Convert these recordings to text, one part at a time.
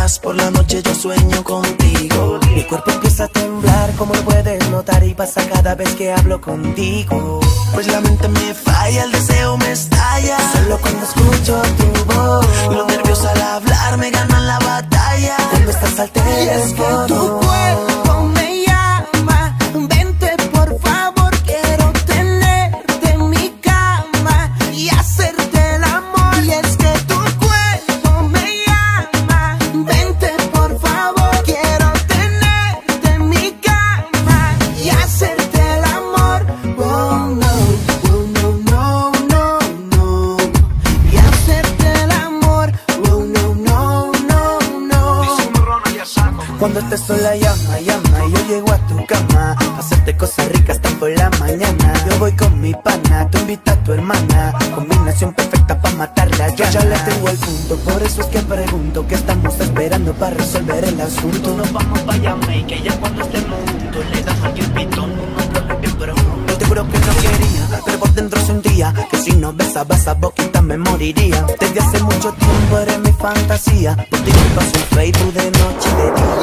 estás, por la noche yo sueño contigo. Mi cuerpo empieza a temblar, como lo puedes notar, y pasa cada vez que hablo contigo. Pues la mente me falla, el deseo me estalla, solo cuando escucho tu voz. Los nervios al hablar me ganan la batalla, cuando estás al teléfono. Tu cuerpo me llama, vente por favor, quiero tenerte en mi cama y hacerte el amor. Y es que tu cuerpo me llama, vente por favor, quiero tenerte en mi cama y hacerte el amor. Oh no, oh no, no, no, no, y hacerte el amor. Oh no, no, no, no. Cuando estés sola llama, llama, y yo llego a tu cama a hacerte cosas ricas hasta por la mañana. Yo voy con mi pana, tú invita a tu hermana, combinación perfecta pa' matarla. Yo ya le tengo el punto, por eso es que pregunto ¿qué estamos esperando para resolver el asunto? Nos vamos pa' Yamey, que ya cuando estemos juntos le damos aquí el pitón, unos bloques bien profundos. Yo te juro que no quería, pero por dentro sentía que si no besaba esa boquita me moriría. Desde hace mucho tiempo eres mi fantasía, por ti me paso en Facebook de noche y de día.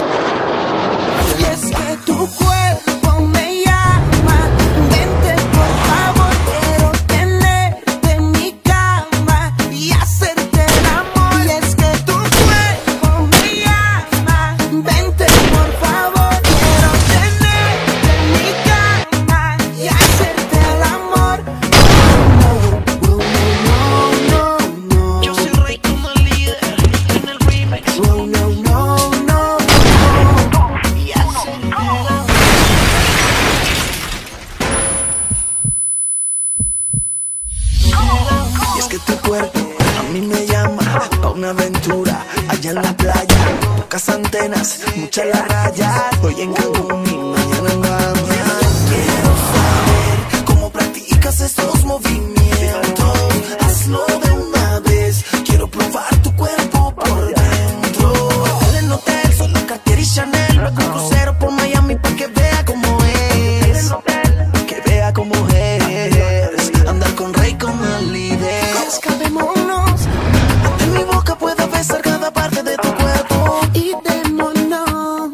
Y es que tu cuerpo me llama, vente por favor, quiero tenerte en mi cama y hacerte el amor. Y es que tu cuerpo me llama, vente por favor, quiero tenerte en mi cama y hacerte el amor. Oh no, oh no, no, no. Yo soy Rey como el líder en el remix. Oh no, no, no. Y es que tu cuerpo a mí me llama pa' una aventura allá en la playa. Pocas antenas, mucha la raya. Hoy en Cancún y mañana en Miami. Quiero saber cómo practicas estos movimientos. Hazlo de una vez, quiero probar tu cuerpo por dentro. Hotel en hotel, solo Cartier y Chanel. Luego un crucero por Miami pa' que vea cómo es. Que vea cómo es andar con Rey como el líder. Escapémonos De mi boca puedo besar cada parte de tu cuerpo. y démonos.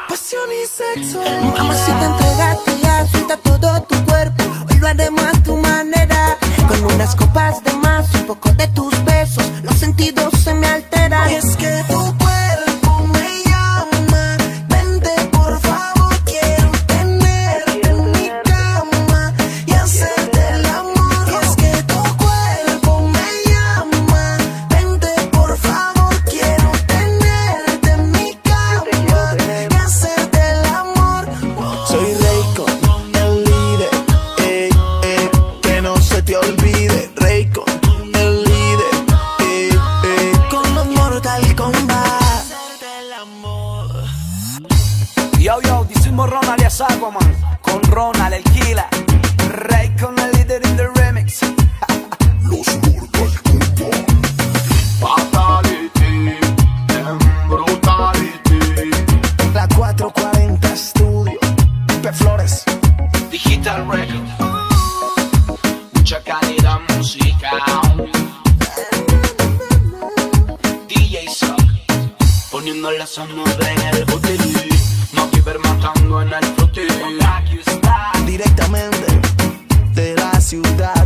Pasión y sexo. Mamacita, entregate ya, suelta todo tu cuerpo. Hoy lo haremos a tu manera. Con unas copas de más, un poco de tus besos, los sentidos se me alteran. Y es que tu cuerpo me llama, vente por favor, quiero tenerte en mi cama y hacerte el amor. Y es que tu cuerpo me llama, vente por favor, quiero tenerte en mi cama y hacerte el amor. Soy Rey con el líder, que no se te olvide. Rey con el líder, con los Mortal Kombat. Yo, decimos Ronald y Aquaman, con Ronald el Killer, Rey con el líder in the remix. Los Mortal Kombat. Fatality, brutality. La 440 Studio, P. Flores. Digital Record, mucha calidad musical. DJ Sock, poniendo la sonora en el botelí. Maquiver matando en el frutil. Directamente de la ciudad.